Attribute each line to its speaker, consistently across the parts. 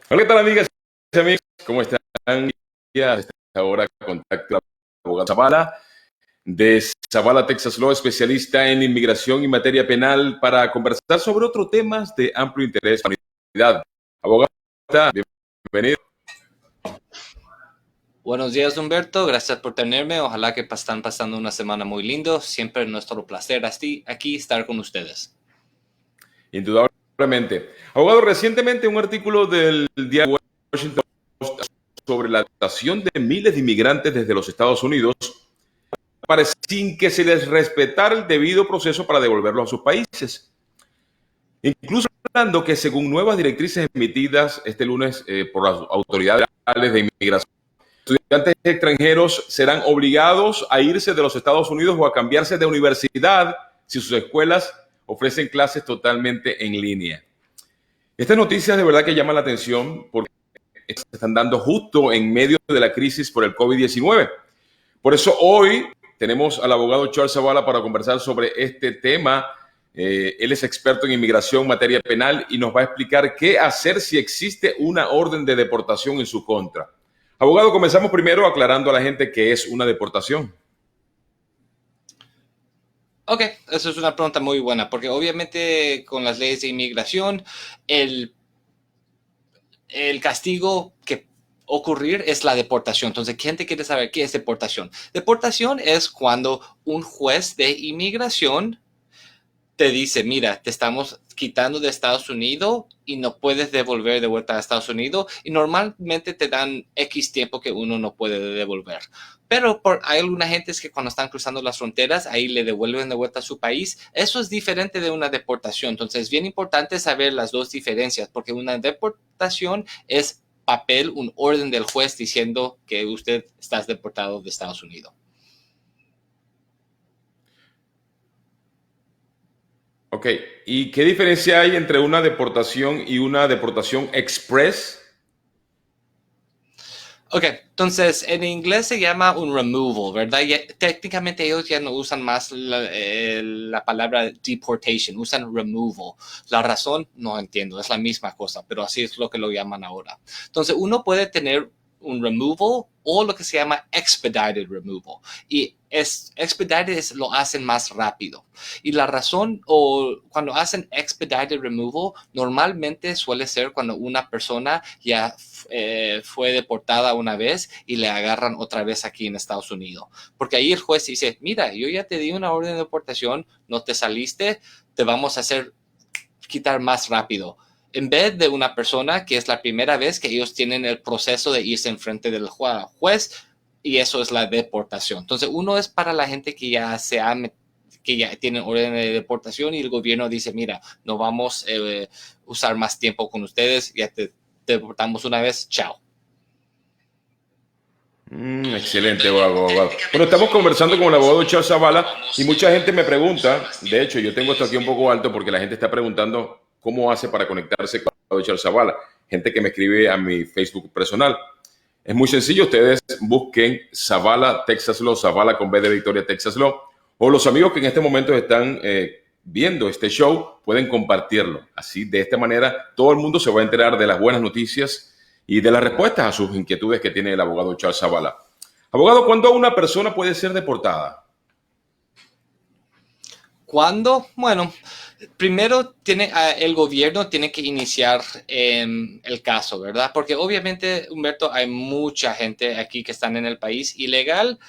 Speaker 1: Hola, ¿qué tal, amigas y amigos? ¿Cómo están? Ya a esta hora contacto al abogado Zavala de Zavala Texas Law, especialista en inmigración y materia penal, para conversar sobre otros temas de amplio interés para la comunidad. Abogado, bienvenido.
Speaker 2: Buenos días, Humberto. Gracias por tenerme. Ojalá que están pasando una semana muy lindo. Siempre es nuestro placer aquí estar con ustedes.
Speaker 1: Indudablemente. Abogado, recientemente un artículo del diario Washington Post sobre la deportación de miles de inmigrantes desde los Estados Unidos sin que se les respetara el debido proceso para devolverlos a sus países. Incluso hablando que según nuevas directrices emitidas este lunes por las autoridades de inmigración, estudiantes extranjeros serán obligados a irse de los Estados Unidos o a cambiarse de universidad si sus escuelas ofrecen clases totalmente en línea. Estas noticias de verdad que llaman la atención porque se están dando justo en medio de la crisis por el COVID-19. Por eso hoy tenemos al abogado Charles Zavala para conversar sobre este tema. Él es experto en inmigración, materia penal, y nos va a explicar qué hacer si existe una orden de deportación en su contra. Abogado, comenzamos primero aclarando a la gente qué es una deportación.
Speaker 2: Ok, eso es una pregunta muy buena, porque obviamente con las leyes de inmigración, el, el castigo que ocurrir es la deportación. Entonces, gente quiere saber qué es deportación. Deportación es cuando un juez de inmigración te dice, mira, te estamos quitando de Estados Unidos y no puedes devolver de vuelta a Estados Unidos, y normalmente te dan X tiempo que uno no puede devolver. Pero hay alguna gente que cuando están cruzando las fronteras, ahí le devuelven de vuelta a su país. Eso es diferente de una deportación. Entonces es bien importante saber las dos diferencias, porque una deportación es papel, un orden del juez diciendo que usted está deportado de Estados Unidos.
Speaker 1: Ok, ¿y qué diferencia hay entre una deportación y una deportación express?
Speaker 2: Ok, entonces en inglés se llama un removal, ¿verdad? Técnicamente ellos ya no usan más la palabra deportation, usan removal. La razón no entiendo, es la misma cosa, pero así es lo que lo llaman ahora. Entonces uno puede tener un removal o lo que se llama expedited removal. Y expedited lo hacen más rápido. Y la razón, o cuando hacen expedited removal, normalmente suele ser cuando una persona ya fue deportada una vez y le agarran otra vez aquí en Estados Unidos. Porque ahí el juez dice, mira, yo ya te di una orden de deportación, no te saliste, te vamos a hacer quitar más rápido. En vez de una persona que es la primera vez que ellos tienen el proceso de irse en frente del juez, y eso es la deportación. Entonces, uno es para la gente que ya tienen orden de deportación y el gobierno dice, mira, no vamos a usar más tiempo con ustedes, ya te deportamos una vez, chao.
Speaker 1: Excelente, abogado. Bueno, estamos conversando con el abogado Charles Zavala y mucha gente me pregunta, de hecho, yo tengo esto aquí un poco alto porque la gente está preguntando cómo hace para conectarse con el abogado Charles Zavala. Gente que me escribe a mi Facebook personal. Es muy sencillo, ustedes busquen Zavala Texas Law, Zavala con B de Victoria Texas Law, o los amigos que en este momento están viendo este show pueden compartirlo. Así, de esta manera, todo el mundo se va a enterar de las buenas noticias y de las respuestas a sus inquietudes que tiene el abogado Charles Zavala. Abogado, ¿cuándo una persona puede ser deportada?
Speaker 2: ¿Cuándo? Bueno, primero el gobierno tiene que iniciar el caso, ¿verdad? Porque obviamente, Humberto, hay mucha gente aquí que están en el país ilegal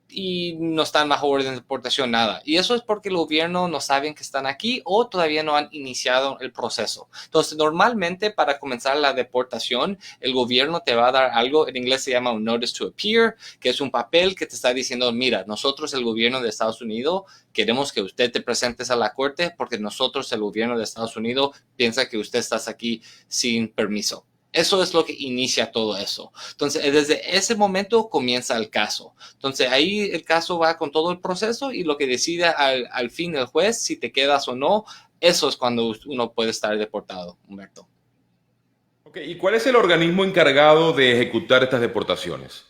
Speaker 2: y no están bajo orden de deportación, nada. Y eso es porque el gobierno no saben que están aquí o todavía no han iniciado el proceso. Entonces, normalmente para comenzar la deportación, el gobierno te va a dar algo, en inglés se llama un notice to appear, que es un papel que te está diciendo, mira, nosotros, el gobierno de Estados Unidos, queremos que usted te presentes a la corte porque nosotros, el gobierno de Estados Unidos, piensa que usted está aquí sin permiso. Eso es lo que inicia todo eso. Entonces, desde ese momento comienza el caso. Entonces, ahí el caso va con todo el proceso y lo que decide al fin el juez, si te quedas o no, eso es cuando uno puede estar deportado, Humberto.
Speaker 1: Okay, ¿y cuál es el organismo encargado de ejecutar estas deportaciones?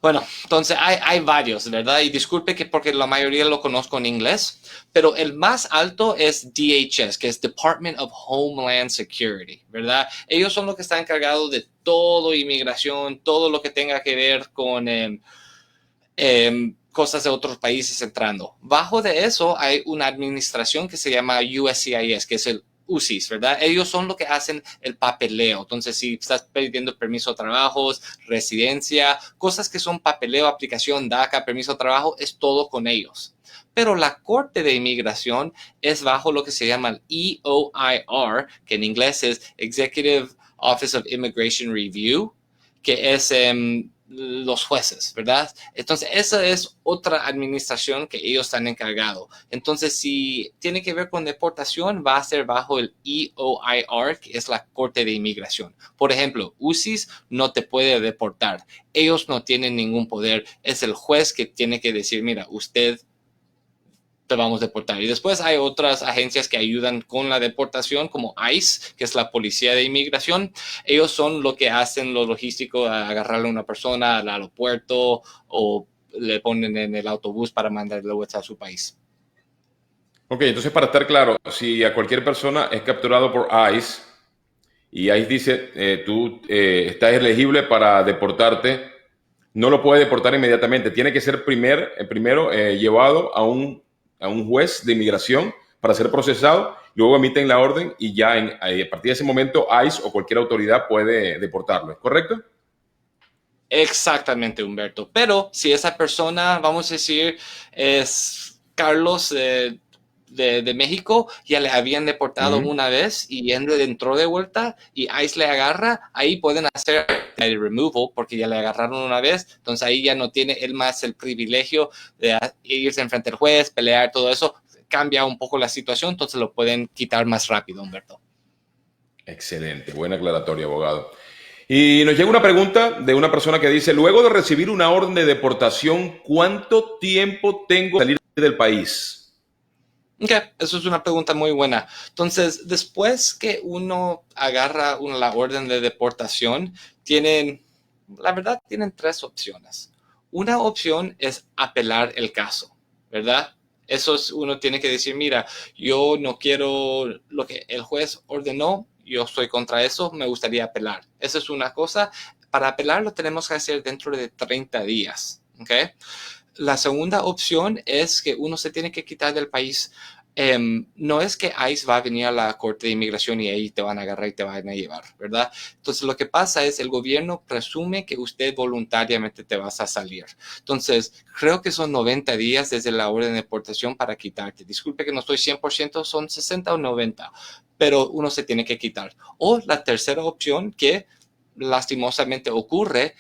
Speaker 2: Bueno, entonces hay varios, ¿verdad? Y disculpe que porque la mayoría lo conozco en inglés, pero el más alto es DHS, que es Department of Homeland Security, ¿verdad? Ellos son los que están encargados de todo inmigración, todo lo que tenga que ver con cosas de otros países entrando. Bajo de eso hay una administración que se llama USCIS, que es el UCIS, ¿verdad? Ellos son los que hacen el papeleo. Entonces, si estás pidiendo permiso de trabajos, residencia, cosas que son papeleo, aplicación, DACA, permiso de trabajo, es todo con ellos. Pero la Corte de Inmigración es bajo lo que se llama el EOIR, que en inglés es Executive Office of Immigration Review, que es los jueces, ¿verdad? Entonces, esa es otra administración que ellos están encargados. Entonces, si tiene que ver con deportación, va a ser bajo el EOIR, que es la Corte de Inmigración. Por ejemplo, UCIS no te puede deportar. Ellos no tienen ningún poder. Es el juez que tiene que decir, mira, usted te vamos a deportar. Y después hay otras agencias que ayudan con la deportación, como ICE, que es la Policía de Inmigración. Ellos son lo que hacen lo logístico, a agarrarle a una persona al aeropuerto o le ponen en el autobús para mandarle a su país.
Speaker 1: Ok, entonces para estar claro, si a cualquier persona es capturado por ICE y ICE dice tú estás elegible para deportarte, no lo puede deportar inmediatamente. Tiene que ser primero llevado a un juez de inmigración para ser procesado. Luego emiten la orden y ya a partir de ese momento ICE o cualquier autoridad puede deportarlo. ¿Es correcto?
Speaker 2: Exactamente, Humberto. Pero si esa persona, vamos a decir, es Carlos de México, ya le habían deportado una vez y él entró de vuelta y ICE le agarra, ahí pueden hacer el removal porque ya le agarraron una vez, entonces ahí ya no tiene él más el privilegio de irse enfrente al juez, pelear, todo eso, cambia un poco la situación, entonces lo pueden quitar más rápido, Humberto.
Speaker 1: Excelente, buena aclaratoria, abogado. Y nos llega una pregunta de una persona que dice, luego de recibir una orden de deportación, ¿cuánto tiempo tengo para salir del país?
Speaker 2: Ok, eso es una pregunta muy buena. Entonces, después que uno agarra la orden de deportación, la verdad, tienen tres opciones. Una opción es apelar el caso, ¿verdad? Eso es, uno tiene que decir, mira, yo no quiero lo que el juez ordenó, yo estoy contra eso, me gustaría apelar. Esa es una cosa. Para apelar lo tenemos que hacer dentro de 30 días, ¿ok? La segunda opción es que uno se tiene que quitar del país. No es que ICE va a venir a la Corte de Inmigración y ahí te van a agarrar y te van a llevar, ¿verdad? Entonces, lo que pasa es el gobierno presume que usted voluntariamente te vas a salir. Entonces, creo que son 90 días desde la orden de deportación para quitarte. Disculpe que no estoy 100%, son 60 o 90, pero uno se tiene que quitar. O la tercera opción que lastimosamente ocurre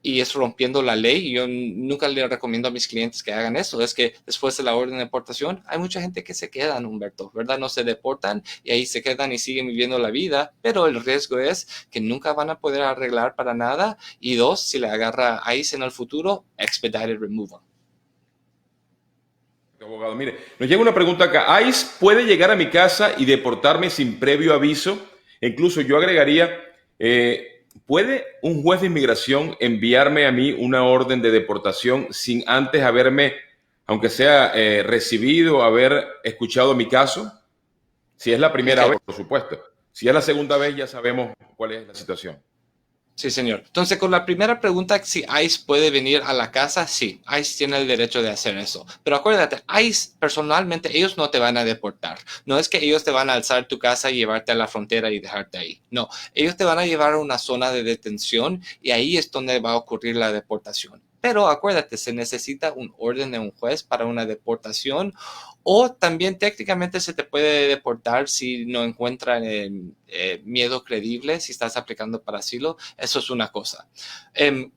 Speaker 2: y es rompiendo la ley. Yo nunca le recomiendo a mis clientes que hagan eso. Es que después de la orden de deportación hay mucha gente que se quedan, Humberto, ¿verdad? No se deportan y ahí se quedan y siguen viviendo la vida, pero el riesgo es que nunca van a poder arreglar para nada y dos, si le agarra ICE en el futuro, expedited removal.
Speaker 1: Abogado, mire, nos llega una pregunta acá. ¿ICE puede llegar a mi casa y deportarme sin previo aviso? E incluso yo agregaría, ¿puede un juez de inmigración enviarme a mí una orden de deportación sin antes haberme, aunque sea recibido, haber escuchado mi caso? Si es la primera
Speaker 2: Okay.
Speaker 1: vez, por supuesto. Si es la segunda vez, ya sabemos cuál es la situación.
Speaker 2: Sí, señor. Entonces, con la primera pregunta, si ICE puede venir a la casa, sí, ICE tiene el derecho de hacer eso. Pero acuérdate, ICE personalmente, ellos no te van a deportar. No es que ellos te van a alzar tu casa y llevarte a la frontera y dejarte ahí. No, ellos te van a llevar a una zona de detención y ahí es donde va a ocurrir la deportación. Pero acuérdate, se necesita un orden de un juez para una deportación o también técnicamente se te puede deportar si no encuentran miedo creíble, si estás aplicando para asilo. Eso es una cosa.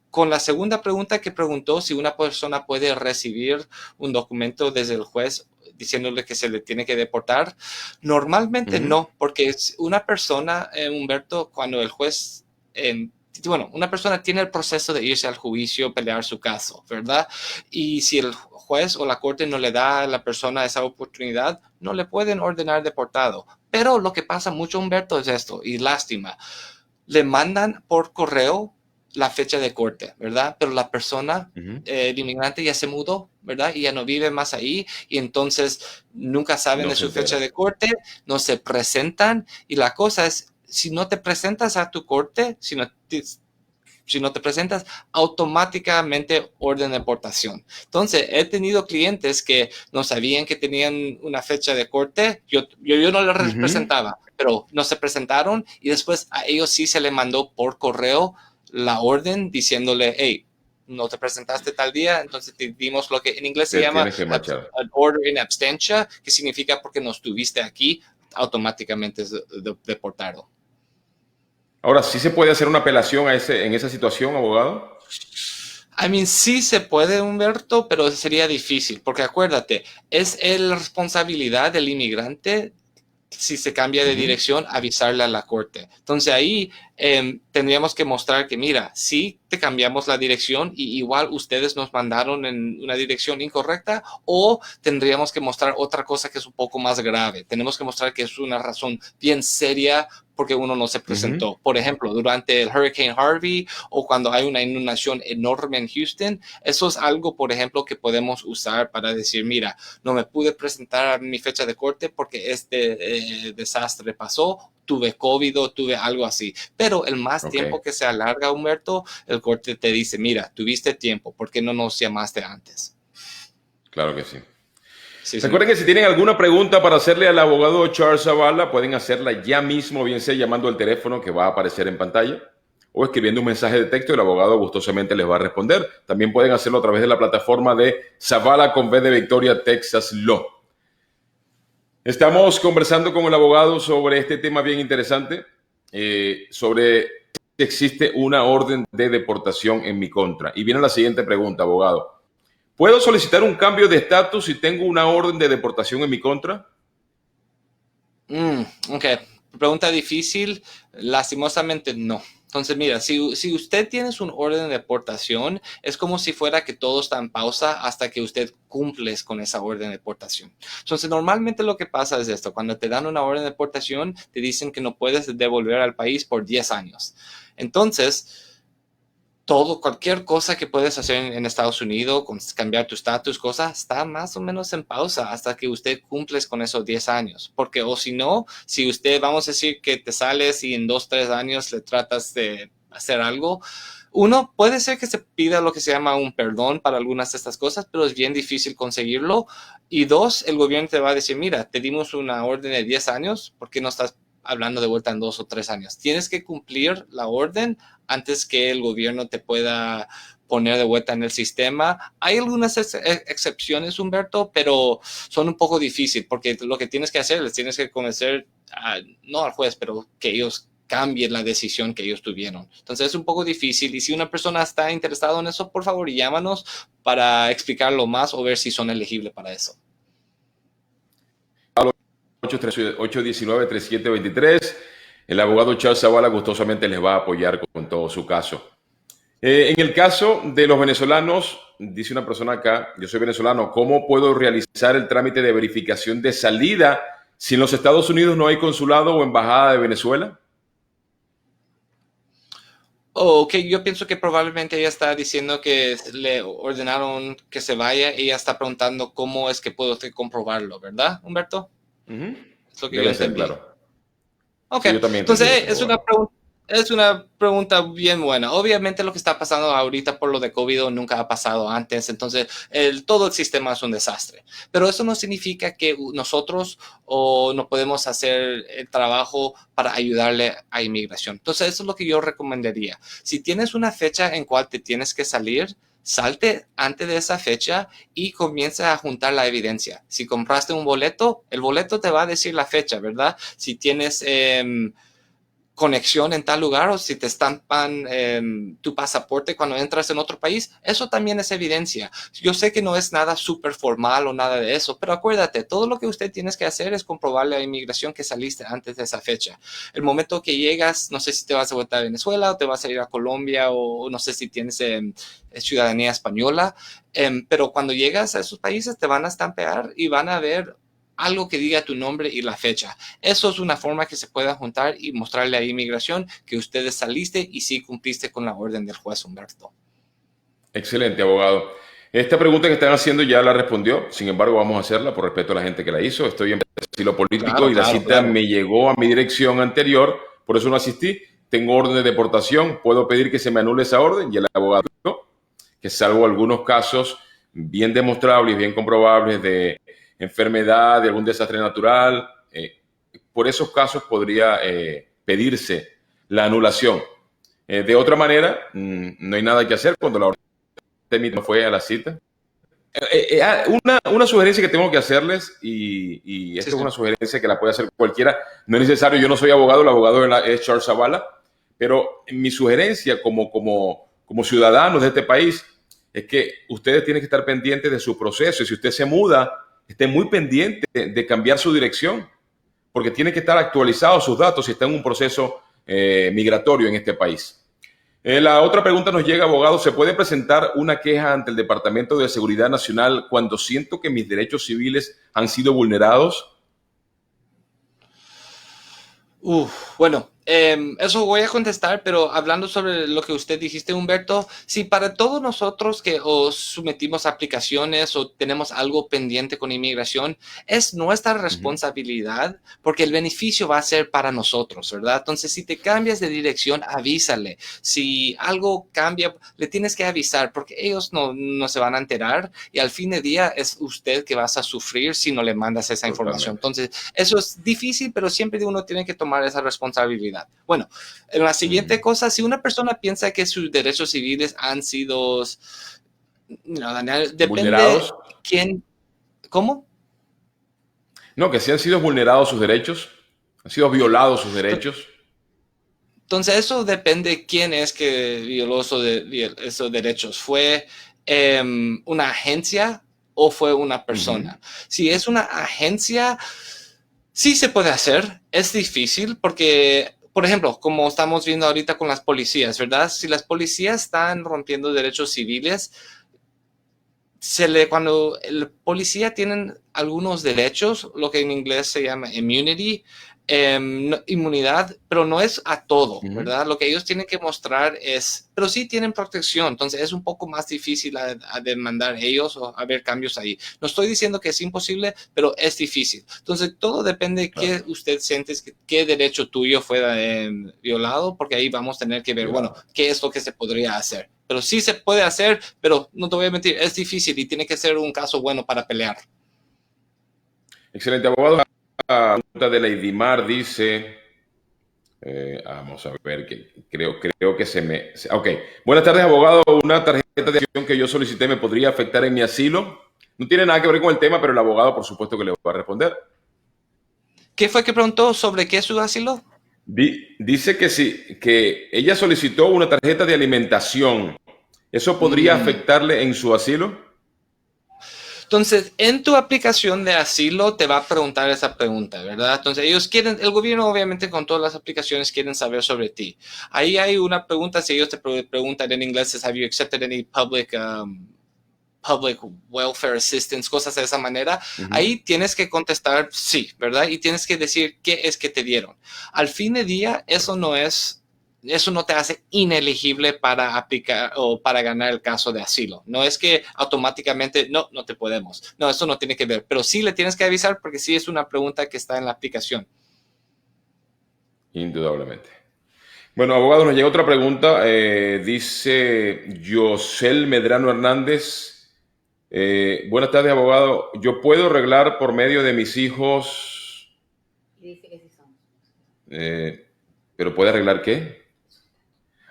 Speaker 2: Con la segunda pregunta que preguntó si una persona puede recibir un documento desde el juez diciéndole que se le tiene que deportar, normalmente no, porque una persona, Humberto, cuando el juez... bueno, una persona tiene el proceso de irse al juicio, pelear su caso, ¿verdad? Y si el juez o la corte no le da a la persona esa oportunidad, no le pueden ordenar deportado. Pero lo que pasa mucho, Humberto, es esto, y lástima. Le mandan por correo la fecha de corte, ¿verdad? Pero la persona,
Speaker 1: Ujú.
Speaker 2: el inmigrante ya se mudó, ¿verdad? Y ya no vive más ahí y entonces nunca saben
Speaker 1: No
Speaker 2: de
Speaker 1: se
Speaker 2: su fecha
Speaker 1: entera.
Speaker 2: de corte, no se presentan y la cosa es, si no te presentas a tu corte, si no te presentas, automáticamente orden de deportación. Entonces, he tenido clientes que no sabían que tenían una fecha de corte, yo no les
Speaker 1: Ujú.
Speaker 2: representaba, pero no se presentaron y después a ellos sí se les mandó por correo la orden diciéndole, hey, no te presentaste tal día, entonces te dimos lo que en inglés se
Speaker 1: Te
Speaker 2: llama
Speaker 1: tienes que marchar.
Speaker 2: an order in absentia, que significa porque no estuviste aquí, automáticamente es deportado.
Speaker 1: Ahora, ¿sí se puede hacer una apelación a en esa situación, abogado?
Speaker 2: I mean, sí se puede, Humberto, pero sería difícil, porque acuérdate, es la responsabilidad del inmigrante si se cambia de
Speaker 1: Ujú.
Speaker 2: dirección, avisarle a la corte. Entonces ahí tendríamos que mostrar que, mira, sí te cambiamos la dirección y igual ustedes nos mandaron en una dirección incorrecta o tendríamos que mostrar otra cosa que es un poco más grave. Tenemos que mostrar que es una razón bien seria porque uno no se
Speaker 1: Ujú.
Speaker 2: presentó. Por ejemplo, durante el Hurricane Harvey o cuando hay una inundación enorme en Houston, eso es algo, por ejemplo, que podemos usar para decir, mira, no me pude presentar a mi fecha de corte porque este desastre pasó, tuve COVID o tuve algo así. Pero el más
Speaker 1: Ok,
Speaker 2: tiempo que se alarga, Humberto, el corte te dice, mira, tuviste tiempo, ¿por qué no nos llamaste antes?
Speaker 1: claro que sí.
Speaker 2: Sí,
Speaker 1: Recuerden
Speaker 2: señor.
Speaker 1: que si tienen alguna pregunta para hacerle al abogado Charles Zavala, pueden hacerla ya mismo, bien sea llamando al teléfono que va a aparecer en pantalla o escribiendo un mensaje de texto y el abogado gustosamente les va a responder. También pueden hacerlo a través de la plataforma de Zavala con V de Victoria, Texas Law. Estamos conversando con el abogado sobre este tema bien interesante, sobre si existe una orden de deportación en mi contra. Y viene la siguiente pregunta, abogado. ¿Puedo solicitar un cambio de estatus si tengo una orden de deportación en mi contra?
Speaker 2: Ok, pregunta difícil. Lastimosamente no. Entonces, mira, si usted tiene un orden de deportación, es como si fuera que todo está en pausa hasta que usted cumple con esa orden de deportación. Entonces, normalmente lo que pasa es esto. Cuando te dan una orden de deportación, te dicen que no puedes devolver al país por 10 años. Entonces, cualquier cosa que puedes hacer en Estados Unidos, cambiar tu estatus, cosas, está más o menos en pausa hasta que usted cumples con esos 10 años. Porque, o si no, si usted, vamos a decir que te sales y en 2, 3 años le tratas de hacer algo, uno, puede ser que se pida lo que se llama un perdón para algunas de estas cosas, pero es bien difícil conseguirlo. Y dos, el gobierno te va a decir, mira, te dimos una orden de 10 años, ¿por qué no estás hablando de vuelta en 2 o 3 años? Tienes que cumplir la orden antes que el gobierno te pueda poner de vuelta en el sistema. Hay algunas excepciones, Humberto, pero son un poco difíciles porque lo que tienes que hacer, les tienes que convencer, no al juez, pero que ellos cambien la decisión que ellos tuvieron. Entonces es un poco difícil y si una persona está interesada en eso, por favor, llámanos para explicarlo más o ver si son elegibles para eso.
Speaker 1: 819-3723. El abogado Charles Zavala gustosamente les va a apoyar con todo su caso. En el caso de los venezolanos, dice una persona acá, yo soy venezolano, ¿cómo puedo realizar el trámite de verificación de salida si en los Estados Unidos no hay consulado o embajada de Venezuela?
Speaker 2: Oh, ok, yo pienso que probablemente ella está diciendo que le ordenaron que se vaya y ella está preguntando cómo es que puedo comprobarlo, ¿verdad, Humberto?
Speaker 1: Ujú.
Speaker 2: Es lo que yo
Speaker 1: Debe ser,
Speaker 2: entendí.
Speaker 1: claro.
Speaker 2: Ok,
Speaker 1: Sí, yo también entendí
Speaker 2: entonces
Speaker 1: eso, abogado.
Speaker 2: es una pregunta bien buena. Obviamente lo que está pasando ahorita por lo de COVID nunca ha pasado antes, entonces todo el sistema es un desastre. Pero eso no significa que nosotros no podemos hacer el trabajo para ayudarle a inmigración. Entonces eso es lo que yo recomendaría. Si tienes una fecha en cual te tienes que salir, salte antes de esa fecha y comienza a juntar la evidencia. Si compraste un boleto, el boleto te va a decir la fecha, ¿verdad? Si tienes conexión en tal lugar o si te estampan tu pasaporte cuando entras en otro país, eso también es evidencia. Yo sé que no es nada súper formal o nada de eso, pero acuérdate, todo lo que usted tienes que hacer es comprobarle a inmigración que saliste antes de esa fecha. El momento que llegas, no sé si te vas a volver a Venezuela o te vas a ir a Colombia o no sé si tienes ciudadanía española, pero cuando llegas a esos países te van a estampear y van a ver algo que diga tu nombre y la fecha. Eso es una forma que se pueda juntar y mostrarle a inmigración que ustedes saliste y sí cumpliste con la orden del juez Humberto.
Speaker 1: Excelente, abogado. Esta pregunta que están haciendo ya la respondió, sin embargo vamos a hacerla por respeto a la gente que la hizo. Estoy en asilo político
Speaker 2: Claro,
Speaker 1: y la
Speaker 2: claro,
Speaker 1: cita
Speaker 2: claro.
Speaker 1: me llegó a mi dirección anterior, por eso no asistí. Tengo orden de deportación, puedo pedir que se me anule esa orden y el abogado dijo que salvo algunos casos bien demostrables, bien comprobables de enfermedad, de algún desastre natural, por esos casos podría pedirse la anulación. De otra manera, no hay nada que hacer cuando la orden no fue a la cita. Una sugerencia que tengo que hacerles, y
Speaker 2: Sí,
Speaker 1: esta es
Speaker 2: sí.
Speaker 1: una sugerencia que la puede hacer cualquiera, no es necesario, yo no soy abogado, el abogado es Charles Zavala, pero mi sugerencia como ciudadanos de este país es que ustedes tienen que estar pendientes de su proceso y si usted se muda, esté muy pendiente de cambiar su dirección, porque tiene que estar actualizados sus datos si está en un proceso migratorio en este país. La otra pregunta nos llega, abogado. ¿Se puede presentar una queja ante el Departamento de Seguridad Nacional cuando siento que mis derechos civiles han sido vulnerados?
Speaker 2: Bueno, eso voy a contestar, pero hablando sobre lo que usted dijiste, Humberto, si para todos nosotros que os sometimos aplicaciones o tenemos algo pendiente con inmigración, es nuestra responsabilidad porque el beneficio va a ser para nosotros, ¿verdad? Entonces, si te cambias de dirección, avísale. Si algo cambia, le tienes que avisar porque ellos no se van a enterar y al fin de día es usted que vas a sufrir si no le mandas esa información.
Speaker 1: Totalmente.
Speaker 2: Entonces, eso es difícil, pero siempre uno tiene que tomar esa responsabilidad. Bueno, en la siguiente cosa, si una persona piensa que sus derechos civiles han sido, no, Daniel, depende
Speaker 1: ¿Vulnerados?
Speaker 2: quién, ¿cómo?
Speaker 1: No, que sí han sido vulnerados sus derechos, han sido violados sus derechos.
Speaker 2: Entonces, eso depende quién es que violó esos derechos. ¿Fue una agencia o fue una persona? Si es una agencia, sí se puede hacer. Es difícil porque, por ejemplo, como estamos viendo ahorita con las policías, ¿verdad? Si las policías están rompiendo derechos civiles, cuando el policía tiene algunos derechos, lo que en inglés se llama immunity, inmunidad, pero no es a todo, ¿verdad? Lo que ellos tienen que mostrar es, pero sí tienen protección, entonces es un poco más difícil a demandar ellos o haber cambios ahí. No estoy diciendo que es imposible, pero es difícil. Entonces todo depende de qué usted siente, qué derecho tuyo fue violado, porque ahí vamos a tener que ver, bueno, qué es lo que se podría hacer. Pero sí se puede hacer, pero no te voy a mentir, es difícil y tiene que ser un caso bueno para pelear.
Speaker 1: Excelente, abogado. La pregunta de Lady Mar dice, vamos a ver, que creo que se me... Ok, buenas tardes, abogado. Una tarjeta de acción que yo solicité me podría afectar en mi asilo. No tiene nada que ver con el tema, pero el abogado, por supuesto, que le va a responder.
Speaker 2: ¿Qué fue que preguntó sobre qué es su asilo?
Speaker 1: Dice que sí, que ella solicitó una tarjeta de alimentación. ¿Eso podría afectarle en su asilo?
Speaker 2: Entonces, en tu aplicación de asilo te va a preguntar esa pregunta, ¿verdad? Entonces, ellos quieren, el gobierno obviamente con todas las aplicaciones quieren saber sobre ti. Ahí hay una pregunta, si ellos te preguntan en inglés, es, ¿have you accepted any public welfare assistance, cosas de esa manera? Ahí tienes que contestar sí, ¿verdad? Y tienes que decir qué es que te dieron. Al fin de día, eso no te hace inelegible para aplicar o para ganar el caso de asilo. No es que automáticamente no te podemos. No, eso no tiene que ver. Pero sí le tienes que avisar porque sí es una pregunta que está en la aplicación.
Speaker 1: Indudablemente. Bueno, abogado, nos llega otra pregunta. Dice Yosel Medrano Hernández. Buenas tardes, abogado. ¿Yo puedo arreglar por medio de mis hijos?
Speaker 3: Dice que sí son.
Speaker 1: ¿Pero puede arreglar qué?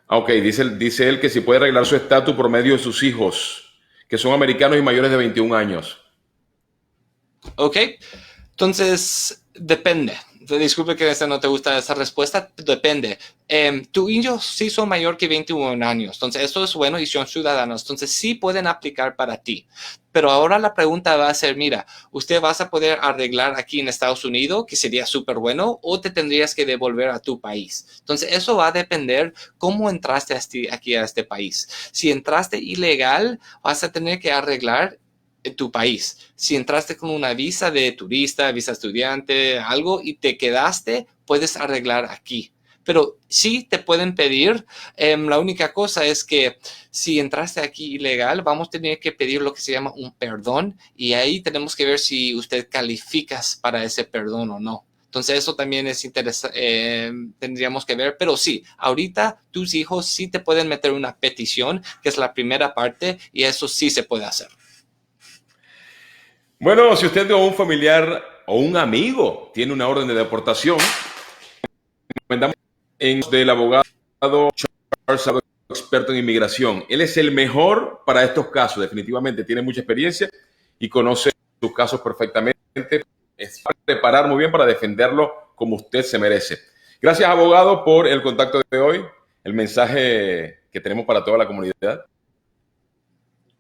Speaker 1: Ok, dice él que si puede arreglar su estatus por medio de sus hijos, que son americanos y mayores de 21 años.
Speaker 2: ¿Ok? Entonces, depende. Disculpe que no te gusta esa respuesta. Depende. Tus hijos sí son mayor que 21 años. Entonces, eso es bueno y son ciudadanos. Entonces, sí pueden aplicar para ti. Pero ahora la pregunta va a ser, mira, ¿usted vas a poder arreglar aquí en Estados Unidos, que sería súper bueno, o te tendrías que devolver a tu país? Entonces, eso va a depender cómo entraste aquí a este país. Si entraste ilegal, vas a tener que arreglar en tu país. Si entraste con una visa de turista, visa estudiante, algo, y te quedaste, puedes arreglar aquí. Pero sí te pueden pedir, la única cosa es que si entraste aquí ilegal, vamos a tener que pedir lo que se llama un perdón y ahí tenemos que ver si usted califica para ese perdón o no. Entonces eso también es interesante, tendríamos que ver, pero sí, ahorita tus hijos sí te pueden meter una petición, que es la primera parte, y eso sí se puede hacer.
Speaker 1: Bueno, si usted o un familiar o un amigo tiene una orden de deportación, recomendamos del abogado Charles, experto en inmigración. Él es el mejor para estos casos, definitivamente. Tiene mucha experiencia y conoce sus casos perfectamente. Es preparar muy bien para defenderlo como usted se merece. Gracias, abogado, por el contacto de hoy, el mensaje que tenemos para toda la comunidad.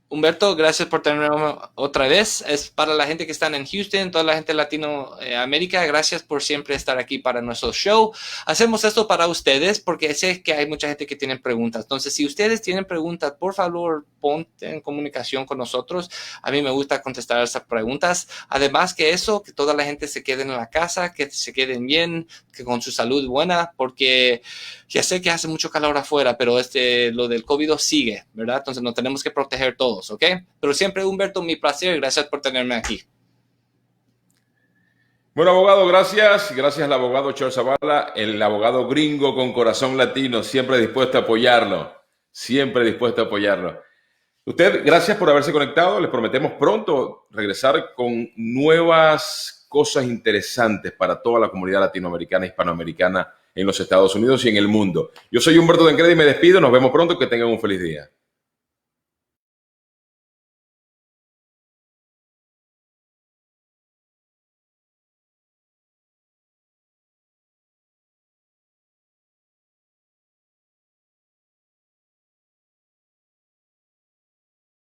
Speaker 2: Humberto, gracias por tenerme otra vez. Es para la gente que están en Houston, toda la gente de Latinoamérica, gracias por siempre estar aquí para nuestro show. Hacemos esto para ustedes porque sé que hay mucha gente que tiene preguntas. Entonces, si ustedes tienen preguntas, por favor, ponte en comunicación con nosotros. A mí me gusta contestar esas preguntas. Además que eso, que toda la gente se quede en la casa, que se queden bien, que con su salud buena, porque ya sé que hace mucho calor afuera, pero lo del COVID sigue, ¿verdad? Entonces nos tenemos que proteger todos, ¿ok? Pero siempre, Humberto, mi placer. Gracias por tenerme aquí.
Speaker 1: Bueno, abogado, gracias. Gracias al abogado Charles Zavala, el abogado gringo con corazón latino, siempre dispuesto a apoyarlo. Siempre dispuesto a apoyarlo. Usted, gracias por haberse conectado. Les prometemos pronto regresar con nuevas cosas interesantes para toda la comunidad latinoamericana e hispanoamericana en los Estados Unidos y en el mundo. Yo soy Humberto Tancredi y me despido. Nos vemos pronto. Que tengan un feliz día.